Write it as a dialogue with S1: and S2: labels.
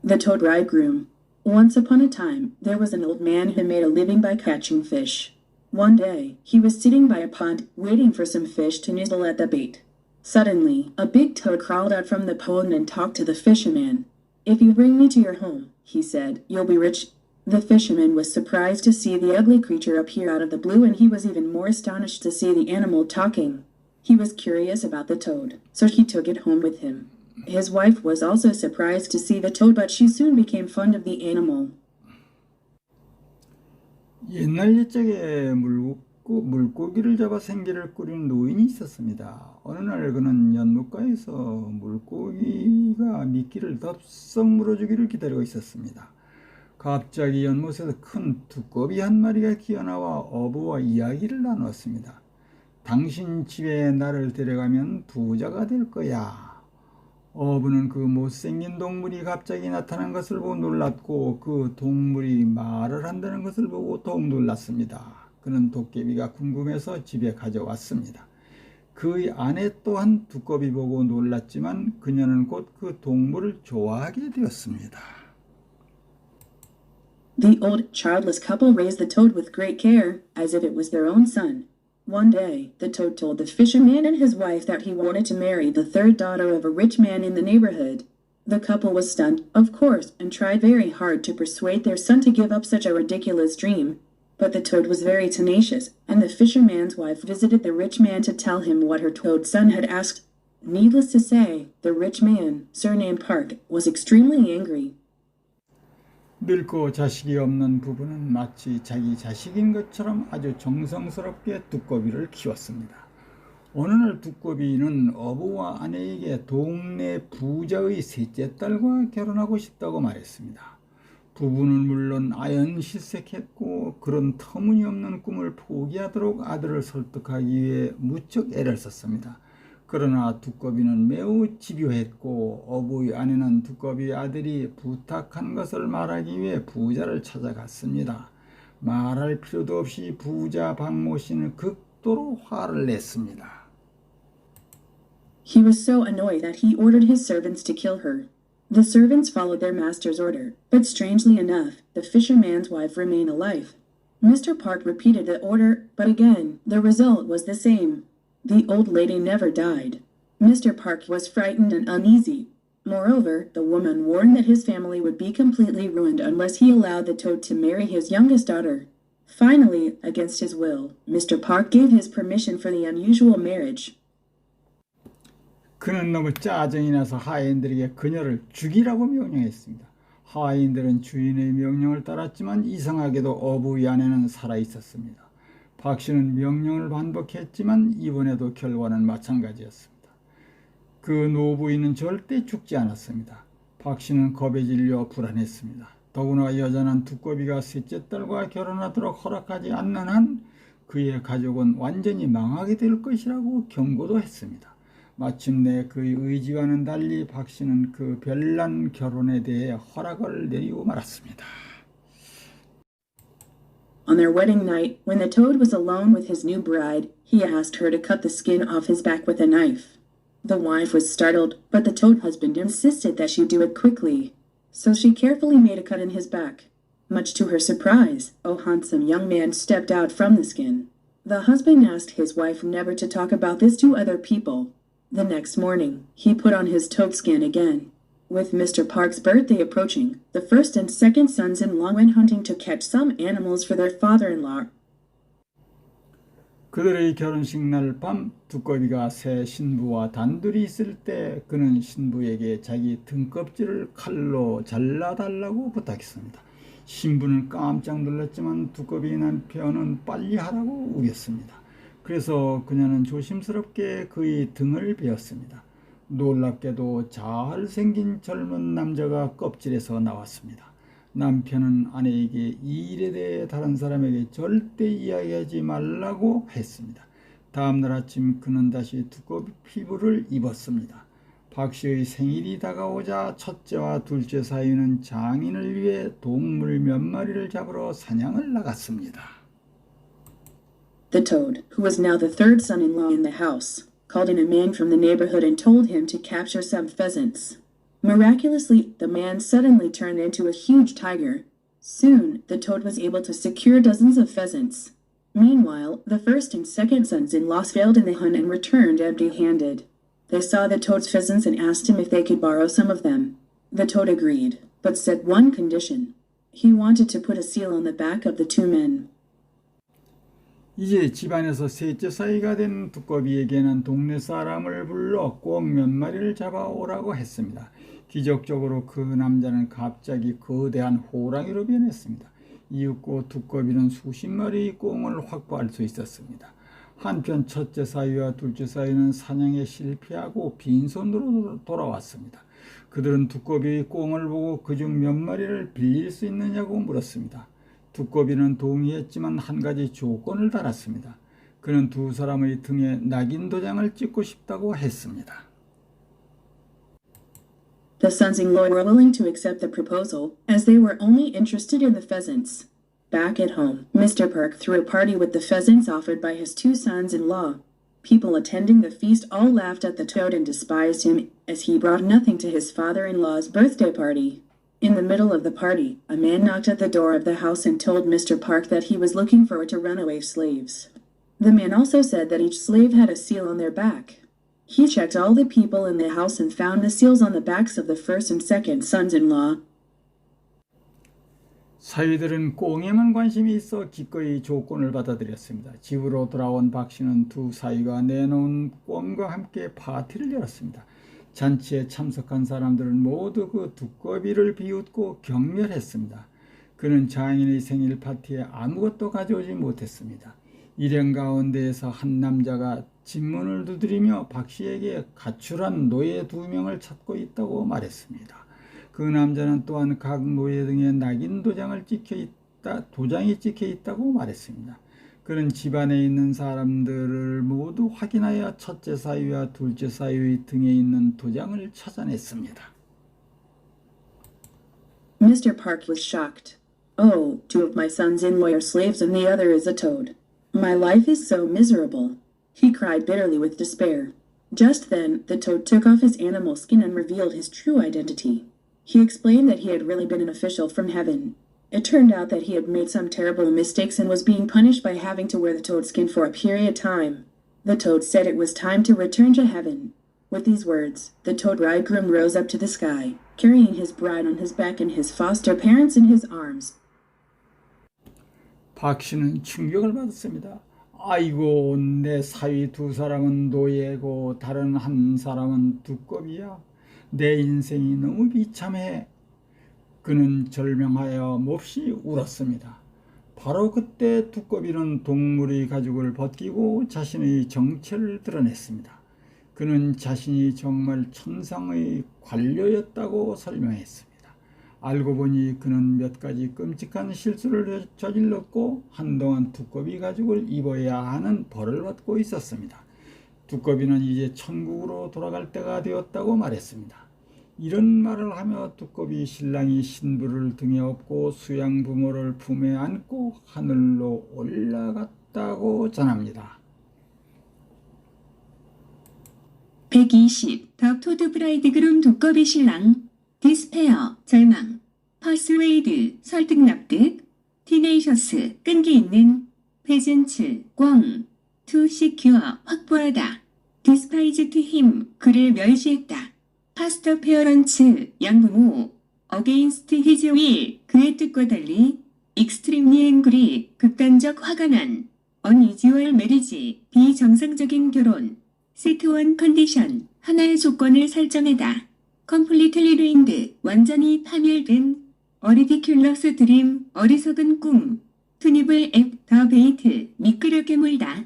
S1: The Toad Bridegroom. Once upon a time, there was an old man who made a living by catching fish. One day, he was sitting by a pond, waiting for some fish to nibble at the bait. Suddenly, a big toad crawled out from the pond and talked to the fisherman. "If you bring me to your home," he said, "you'll be rich." The fisherman was surprised to see the ugly creature appear out of the blue, and he was even more astonished to see the animal talking. He was curious about the toad, so he took it home with him. His wife was also surprised to see the toad, but she soon became fond of the animal.
S2: 옛날 옛적에 물고기를 잡아 생계를 꾸리는 노인이 있었습니다. 어느 날 그는 연못가에서 물고기가 미끼를 덥석 물어주기를 기다리고 있었습니다. 갑자기 연못에서 큰 두꺼비 한 마리가 기어나와 어부와 이야기를 나누었습니다. "당신 집에 나를 데려가면 부자가 될 거야." 어부는 그 못생긴 동물이 갑자기 나타난 것을 보고 놀랐고, 그 동물이 말을 한다는 것을 보고 더욱 놀랐습니다. 그는 도깨비가 궁금해서 집에 가져왔습니다. 그의 아내 또한 두꺼비 보고 놀랐지만 그녀는 곧 그 동물을 좋아하게 되었습니다.
S1: The old, childless couple raised the toad with great care, as if it was their own son. One day, the toad told the fisherman and his wife that he wanted to marry the third daughter of a rich man in the neighborhood. The couple was stunned, of course, and tried very hard to persuade their son to give up such a ridiculous dream. But the toad was very tenacious, and the fisherman's wife visited the rich man to tell him what her toad son had asked. Needless to say, the rich man, surnamed Park, was extremely angry.
S2: 늙고 자식이 없는 부부는 마치 자기 자식인 것처럼 아주 정성스럽게 두꺼비를 키웠습니다. 어느 날 두꺼비는 어부와 아내에게 동네 부자의 셋째 딸과 결혼하고 싶다고 말했습니다. 부부는 물론 아연실색했고, 그런 터무니없는 꿈을 포기하도록 아들을 설득하기 위해 무척 애를 썼습니다. 그러나 두꺼비는 매우 집요했고, 어부의 아내는 두꺼비 아들이 부탁한 것을 말하기 위해 부자를 찾아갔습니다. 말할 필요도 없이 부자 박모 씨는 극도로 화를 냈습니다.
S1: He was so annoyed that he ordered his servants to kill her. The servants followed their master's order, but strangely enough, the fisherman's wife remained alive. Mr. Park repeated the order, but again, the result was the same. The old lady never died. Mr. Park was frightened and uneasy. Moreover, the woman warned that his family would be completely ruined unless he allowed the toad to marry his youngest daughter. Finally, against his will, Mr. Park gave his permission for the unusual marriage.
S2: 그는 너무 짜증이 나서 하인들에게 그녀를 죽이라고 명령했습니다. 하인들은 주인의 명령을 따랐지만 이상하게도 어부의 아내는 살아있었습니다. 박 씨는 명령을 반복했지만 이번에도 결과는 마찬가지였습니다. 그 노부인은 절대 죽지 않았습니다. 박 씨는 겁에 질려 불안했습니다. 더구나 여자는 두꺼비가 셋째 딸과 결혼하도록 허락하지 않는 한 그의 가족은 완전히 망하게 될 것이라고 경고도 했습니다. 마침내 그의 의지와는 달리 박 씨는 그 별난 결혼에 대해 허락을 내리고 말았습니다.
S1: On their wedding night, when the toad was alone with his new bride, he asked her to cut the skin off his back with a knife. The wife was startled, but the toad husband insisted that she do it quickly. So she carefully made a cut in his back. Much to her surprise, a handsome young man stepped out from the skin. The husband asked his wife never to talk about this to other people. The next morning, he put on his toad skin again. With Mr. Park's birthday approaching, the first and second sons-in-law went hunting to catch some animals for their father-in-law.
S2: 그들의 결혼식 날 밤 두꺼비가 새 신부와 단둘이 있을 때 그는 신부에게 자기 등껍질을 칼로 잘라달라고 부탁했습니다. 신부는 깜짝 놀랐지만 두꺼비 남편은 빨리 하라고 우겼습니다. 그래서 그녀는 조심스럽게 그의 등을 베었습니다. 놀랍게도 잘생긴 젊은 남자가 껍질에서 나왔습니다. 남편은 아내에게 이 일에 대해 다른 사람에게 절대 이야기하지 말라고 했습니다. 다음날 아침 그는 다시 두꺼비 피부를 입었습니다. 박 씨의 생일이 다가오자 첫째와 둘째 사이는 장인을 위해 동물 몇 마리를 잡으러 사냥을 나갔습니다.
S1: The toad, who was now the third son-in-law in the house, called in a man from the neighborhood and told him to capture some pheasants. Miraculously, the man suddenly turned into a huge tiger. Soon, the toad was able to secure dozens of pheasants. Meanwhile, the first and second sons-in-law failed in the hunt and returned empty-handed. They saw the toad's pheasants and asked him if they could borrow some of them. The toad agreed, but set one condition. He wanted to put a seal on the back of the two men.
S2: 이제 집안에서 셋째 사위가 된 두꺼비에게는 동네 사람을 불러 꼭 몇 마리를 잡아오라고 했습니다. 기적적으로 그 남자는 갑자기 거대한 호랑이로 변했습니다. 이윽고 두꺼비는 수십 마리의 꿩을 확보할 수 있었습니다. 한편 첫째 사위와 둘째 사위는 사냥에 실패하고 빈손으로 돌아왔습니다. 그들은 두꺼비의 꿩을 보고 그중 몇 마리를 빌릴 수 있느냐고 물었습니다. 두꺼비는 동의했지만 한 가지 조건을 달았습니다. 그는 두 사람의 등에 낙인 도장을 찍고 싶다고 했습니다.
S1: The sons-in-law were willing to accept the proposal, as they were only interested in the pheasants. Back at home, Mr. Park threw a party with the pheasants offered by his two sons-in-law. People attending the feast all laughed at the toad and despised him, as he brought nothing to his father-in-law's birthday party. In the middle of the party, a man knocked at the door of the house and told Mr. Park that he was looking for 2 runaway slaves. The man also said that each slave had a seal on their back. He checked all the people in the house and found the seals on the backs of the first and second sons-in-law.
S2: 사위들은 꽁에만 관심이 있어 기꺼이 조건을 받아들였습니다. 집으로 돌아온 박 씨는 두 사위가 내놓은 꽁과 함께 파티를 열었습니다. 잔치에 참석한 사람들은 모두 그 두꺼비를 비웃고 경멸했습니다. 그는 장인의 생일 파티에 아무것도 가져오지 못했습니다. 일행 가운데에서 한 남자가 집문을 두드리며 박 씨에게 가출한 노예 2명을 찾고 있다고 말했습니다. 그 남자는 또한 각 노예 등에 낙인 도장이 찍혀 있다고 말했습니다. 그는 집안에 있는 사람들을 모두 확인하여 첫째 사위와 둘째 사위의 등에 있는 도장을 찾아냈습니다.
S1: Mr. Park was shocked. Oh, 2 of my sons-in-law are slaves and the other is a toad. My life is so miserable. He cried bitterly with despair. Just then, the toad took off his animal skin and revealed his true identity. He explained that he had really been an official from heaven. It turned out that he had made some terrible mistakes and was being punished by having to wear the toad skin for a period of time. The toad said it was time to return to heaven. With these words, the toad bridegroom rose up to the sky, carrying his bride on his back and his foster parents in his arms.
S2: 박 씨는 충격을 받았습니다. 아이고, 내 사위 2 사람은 노예고 다른 한 사람은 두꺼비야. 내 인생이 너무 비참해. 그는 절명하여 몹시 울었습니다. 바로 그때 두꺼비는 동물의 가죽을 벗기고 자신의 정체를 드러냈습니다. 그는 자신이 정말 천상의 관료였다고 설명했습니다. 알고 보니 그는 몇 가지 끔찍한 실수를 저질렀고 한동안 두꺼비 가죽을 입어야 하는 벌을 받고 있었습니다. 두꺼비는 이제 천국으로 돌아갈 때가 되었다고 말했습니다. 이런 말을 하며 두꺼비 신랑이 신부를 등에 업고 수양 부모를 품에 안고 하늘로 올라갔다고 전합니다.
S3: 120. 더 토드 브라이드그룸 두꺼비 신랑. 디스페어, 절망. 퍼스웨이드, 설득 납득. 티네이셔스, 끈기 있는. 페젠츠, 꽝. 투 시큐어, 확보하다. 디스파이즈 투 힘, 그를 멸시했다. 파스터 페어런츠, 양부모. 어게인스트 히즈 윌, 그의 뜻과 달리. 익스트림리 앵그리, 극단적 화가 난. 언이지얼 메리지, 비정상적인 결혼. 세트 원 컨디션, 하나의 조건을 설정해다. 컴플리틀리 루인드, 완전히 파멸된. 어리디큘러스 드림, 어리석은 꿈. 투니블 앱, 더 베이트, 미끄럽게 물다.